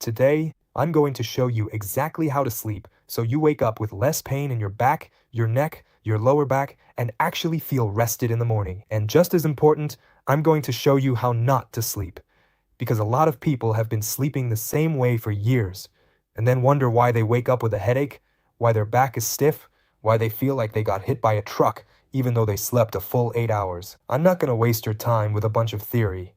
Today, I'm going to show you exactly how to sleep so you wake up with less pain in your back, your neck, your lower back, and actually feel rested in the morning. And just as important, I'm going to show you how not to sleep. Because a lot of people have been sleeping the same way for years, and then wonder why they wake up with a headache, why their back is stiff, why they feel like they got hit by a truck even though they slept a full 8 hours. I'm not going to waste your time with a bunch of theory.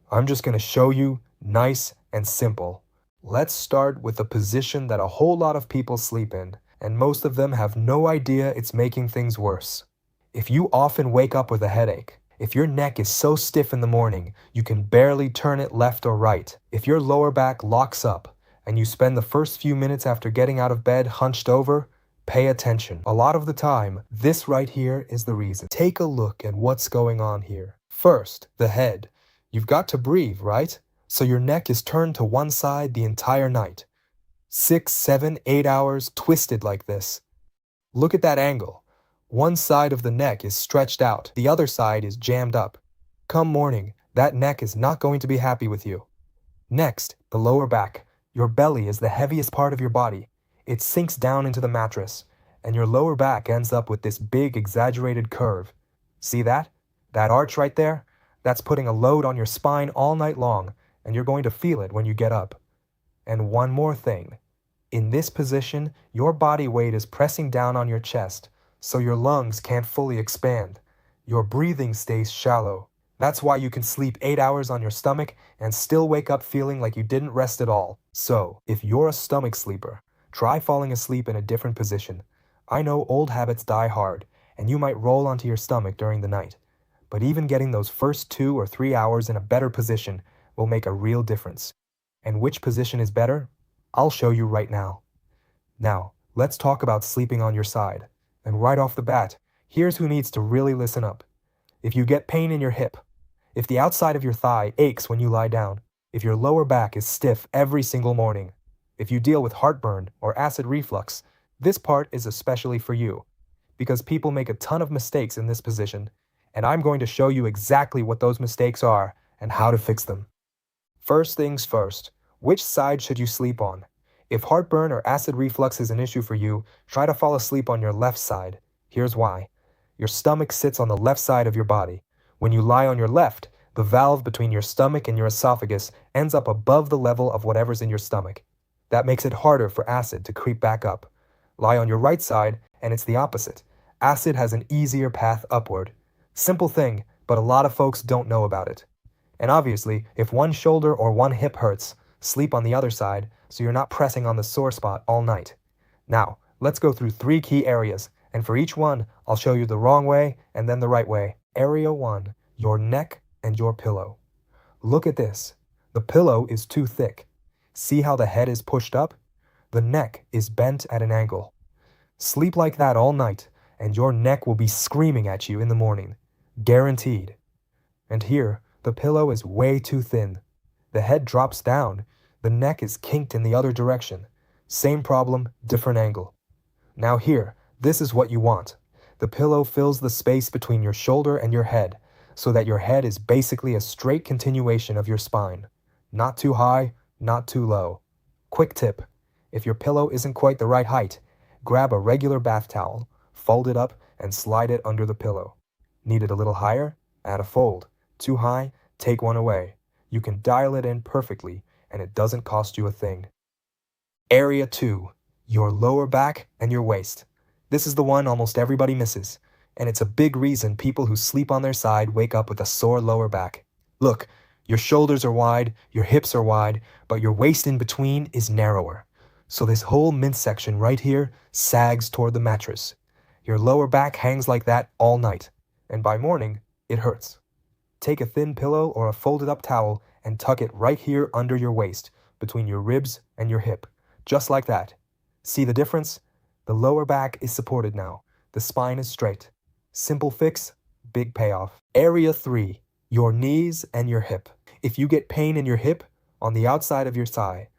I'm just going to show you nice and simple. Let's start with the position that a whole lot of people sleep in, and most of them have no idea it's making things worse. If you often wake up with a headache, if your neck is so stiff in the morning you can barely turn it left or right, if your lower back locks up and you spend the first few minutes after getting out of bed hunched over, pay attention. A lot of the time, this right here is the reason. Take a look at what's going on here. First, the head. You've got to breathe, right? So your neck is turned to one side the entire night. 6, 7, 8 hours twisted like this. Look at that angle. One side of the neck is stretched out, the other side is jammed up. Come morning, that neck is not going to be happy with you. Next, the lower back. Your belly is the heaviest part of your body. It sinks down into the mattress, and your lower back ends up with this big exaggerated curve. See that? That arch right there? That's putting a load on your spine all night long, and you're going to feel it when you get up. And one more thing. In this position, your body weight is pressing down on your chest, so your lungs can't fully expand. Your breathing stays shallow. That's why you can sleep 8 hours on your stomach and still wake up feeling like you didn't rest at all. So, if you're a stomach sleeper, try falling asleep in a different position. I know old habits die hard, and you might roll onto your stomach during the night. But even getting those first 2 or 3 hours in a better position will make a real difference. And which position is better? I'll show you right now. Now, let's talk about sleeping on your side. And right off the bat, here's who needs to really listen up. If you get pain in your hip, if the outside of your thigh aches when you lie down, if your lower back is stiff every single morning, if you deal with heartburn or acid reflux, this part is especially for you, because people make a ton of mistakes in this position, and I'm going to show you exactly what those mistakes are and how to fix them. First things first, which side should you sleep on? If heartburn or acid reflux is an issue for you, try to fall asleep on your left side. Here's why. Your stomach sits on the left side of your body. When you lie on your left, the valve between your stomach and your esophagus ends up above the level of whatever's in your stomach. That makes it harder for acid to creep back up. Lie on your right side, and it's the opposite. Acid has an easier path upward. Simple thing, but a lot of folks don't know about it. And obviously, if one shoulder or one hip hurts, sleep on the other side so you're not pressing on the sore spot all night. Now, let's go through 3 key areas, and for each one, I'll show you the wrong way and then the right way. Area 1, your neck and your pillow. Look at this. The pillow is too thick. See how the head is pushed up? The neck is bent at an angle. Sleep like that all night, and your neck will be screaming at you in the morning. Guaranteed. And here, the pillow is way too thin. The head drops down. The neck is kinked in the other direction. Same problem, different angle. Now here, this is what you want. The pillow fills the space between your shoulder and your head, so that your head is basically a straight continuation of your spine. Not too high, not too low. Quick tip. If your pillow isn't quite the right height, grab a regular bath towel, fold it up, and slide it under the pillow. Need it a little higher? Add a fold. Too high? Take one away. You can dial it in perfectly, and it doesn't cost you a thing. Area 2. Your lower back and your waist. This is the one almost everybody misses, and it's a big reason people who sleep on their side wake up with a sore lower back. Look, your shoulders are wide, your hips are wide, but your waist in between is narrower. So this whole midsection right here sags toward the mattress. Your lower back hangs like that all night, and by morning, it hurts. Take a thin pillow or a folded up towel and tuck it right here under your waist, between your ribs and your hip. Just like that. See the difference? The lower back is supported now. The spine is straight. Simple fix, big payoff. Area 3. Your knees and your hip. If you get pain in your hip, on the outside of your thigh,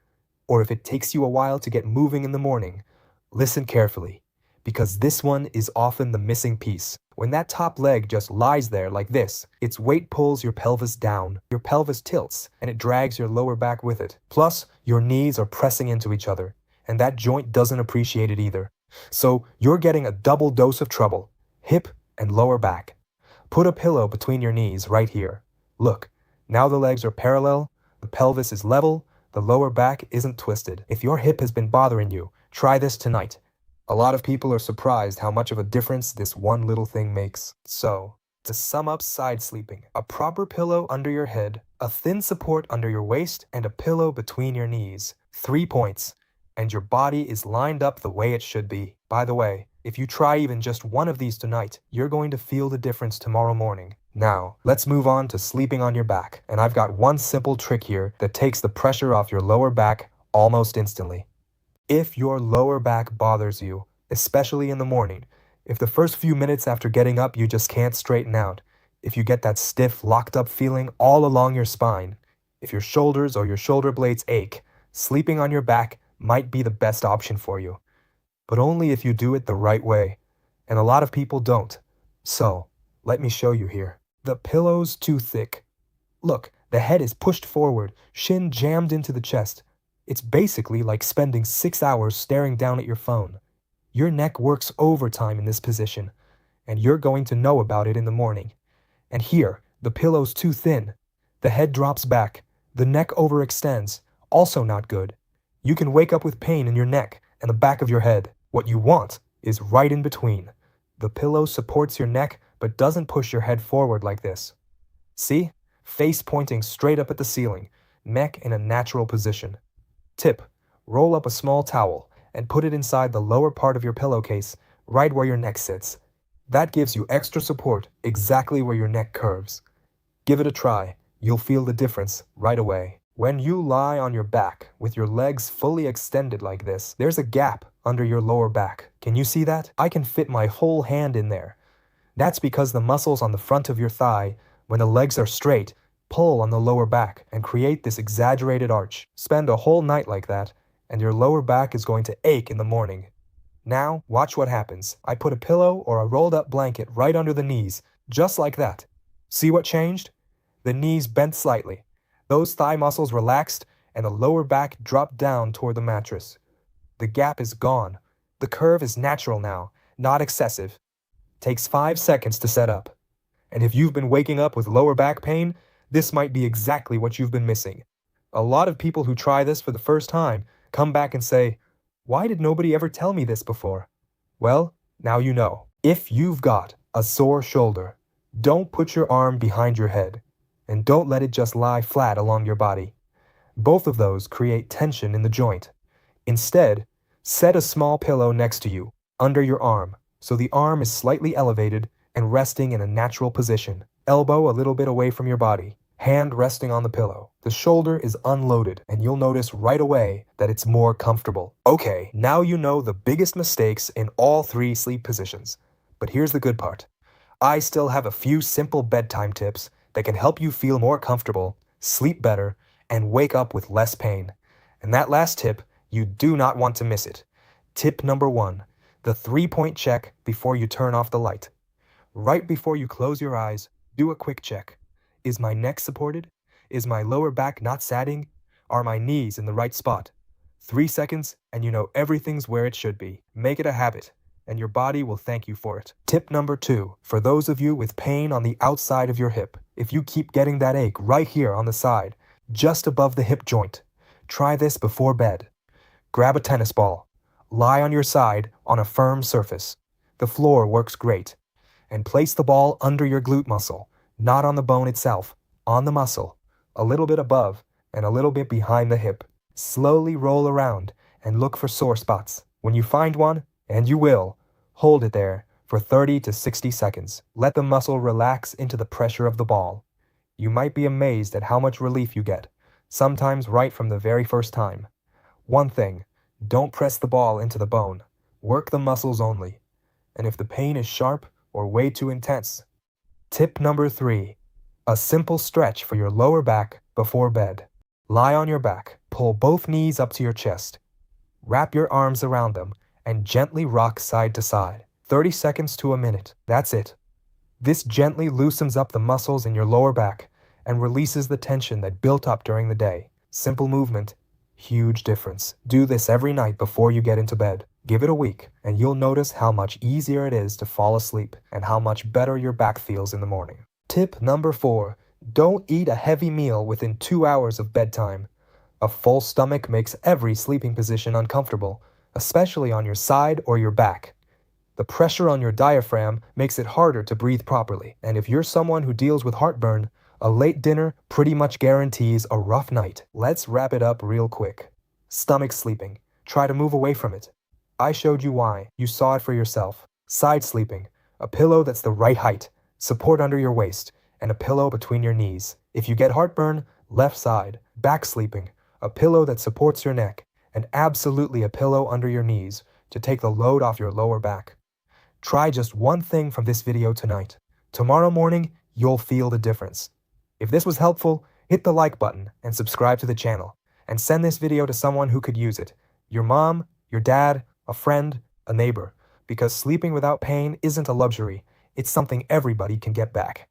or if it takes you a while to get moving in the morning, listen carefully, because this one is often the missing piece. When that top leg just lies there like this, its weight pulls your pelvis down, your pelvis tilts, and it drags your lower back with it. Plus, your knees are pressing into each other, and that joint doesn't appreciate it either. So, you're getting a double dose of trouble, hip and lower back. Put a pillow between your knees right here. Look, now the legs are parallel, the pelvis is level, the lower back isn't twisted. If your hip has been bothering you, try this tonight. A lot of people are surprised how much of a difference this one little thing makes. So, to sum up side sleeping, a proper pillow under your head, a thin support under your waist, and a pillow between your knees. 3 points, and your body is lined up the way it should be. By the way, if you try even just one of these tonight, you're going to feel the difference tomorrow morning. Now, let's move on to sleeping on your back, and I've got one simple trick here that takes the pressure off your lower back almost instantly. If your lower back bothers you, especially in the morning, if the first few minutes after getting up you just can't straighten out, if you get that stiff, locked up feeling all along your spine, if your shoulders or your shoulder blades ache, sleeping on your back might be the best option for you. But only if you do it the right way, and a lot of people don't. So, let me show you here. The pillow's too thick. Look, the head is pushed forward, shin jammed into the chest. It's basically like spending 6 hours staring down at your phone. Your neck works overtime in this position, and you're going to know about it in the morning. And here, the pillow's too thin. The head drops back. The neck overextends. Also not good. You can wake up with pain in your neck and the back of your head. What you want is right in between. The pillow supports your neck but doesn't push your head forward like this. See? Face pointing straight up at the ceiling, neck in a natural position. Tip: roll up a small towel and put it inside the lower part of your pillowcase, right where your neck sits. That gives you extra support exactly where your neck curves. Give it a try. You'll feel the difference right away. When you lie on your back with your legs fully extended like this, there's a gap under your lower back. Can you see that? I can fit my whole hand in there. That's because the muscles on the front of your thigh, when the legs are straight, pull on the lower back and create this exaggerated arch. Spend a whole night like that, and your lower back is going to ache in the morning. Now, watch what happens. I put a pillow or a rolled up blanket right under the knees, just like that. See what changed? The knees bent slightly. Those thigh muscles relaxed, and the lower back dropped down toward the mattress. The gap is gone. The curve is natural now, not excessive. Takes 5 seconds to set up. And if you've been waking up with lower back pain, this might be exactly what you've been missing. A lot of people who try this for the first time come back and say, "Why did nobody ever tell me this before?" Well, now you know. If you've got a sore shoulder, don't put your arm behind your head, and don't let it just lie flat along your body. Both of those create tension in the joint. Instead, set a small pillow next to you, under your arm, so the arm is slightly elevated and resting in a natural position. Elbow a little bit away from your body, hand resting on the pillow. The shoulder is unloaded, and you'll notice right away that it's more comfortable. Okay, now you know the biggest mistakes in all 3 sleep positions. But here's the good part. I still have a few simple bedtime tips that can help you feel more comfortable, sleep better, and wake up with less pain. And that last tip, you do not want to miss it. Tip number 1, the 3-point check before you turn off the light. Right before you close your eyes, do a quick check. Is my neck supported? Is my lower back not sagging? Are my knees in the right spot? 3 seconds, and you know everything's where it should be. Make it a habit, and your body will thank you for it. Tip number 2, for those of you with pain on the outside of your hip, if you keep getting that ache right here on the side, just above the hip joint, try this before bed. Grab a tennis ball. Lie on your side on a firm surface. The floor works great. And place the ball under your glute muscle, not on the bone itself, on the muscle, a little bit above and a little bit behind the hip. Slowly roll around and look for sore spots. When you find one, and you will, hold it there for 30 to 60 seconds. Let the muscle relax into the pressure of the ball. You might be amazed at how much relief you get, sometimes right from the very first time. One thing, don't press the ball into the bone. Work the muscles only. And if the pain is sharp or way too intense. Tip number 3, a simple stretch for your lower back before bed. Lie on your back, pull both knees up to your chest. Wrap your arms around them and gently rock side to side. 30 seconds to a minute. That's it. This gently loosens up the muscles in your lower back and releases the tension that built up during the day. Simple movement, huge difference. Do this every night before you get into bed. Give it a week, and you'll notice how much easier it is to fall asleep and how much better your back feels in the morning. Tip number 4. Don't eat a heavy meal within 2 hours of bedtime. A full stomach makes every sleeping position uncomfortable, especially on your side or your back. The pressure on your diaphragm makes it harder to breathe properly, and if you're someone who deals with heartburn, a late dinner pretty much guarantees a rough night. Let's wrap it up real quick. Stomach sleeping. Try to move away from it. I showed you why. You saw it for yourself. Side sleeping. A pillow that's the right height, support under your waist, and a pillow between your knees. If you get heartburn, left side. Back sleeping. A pillow that supports your neck, and absolutely a pillow under your knees to take the load off your lower back. Try just one thing from this video tonight. Tomorrow morning, you'll feel the difference. If this was helpful, hit the like button and subscribe to the channel. And send this video to someone who could use it. Your mom, your dad, a friend, a neighbor. Because sleeping without pain isn't a luxury. It's something everybody can get back.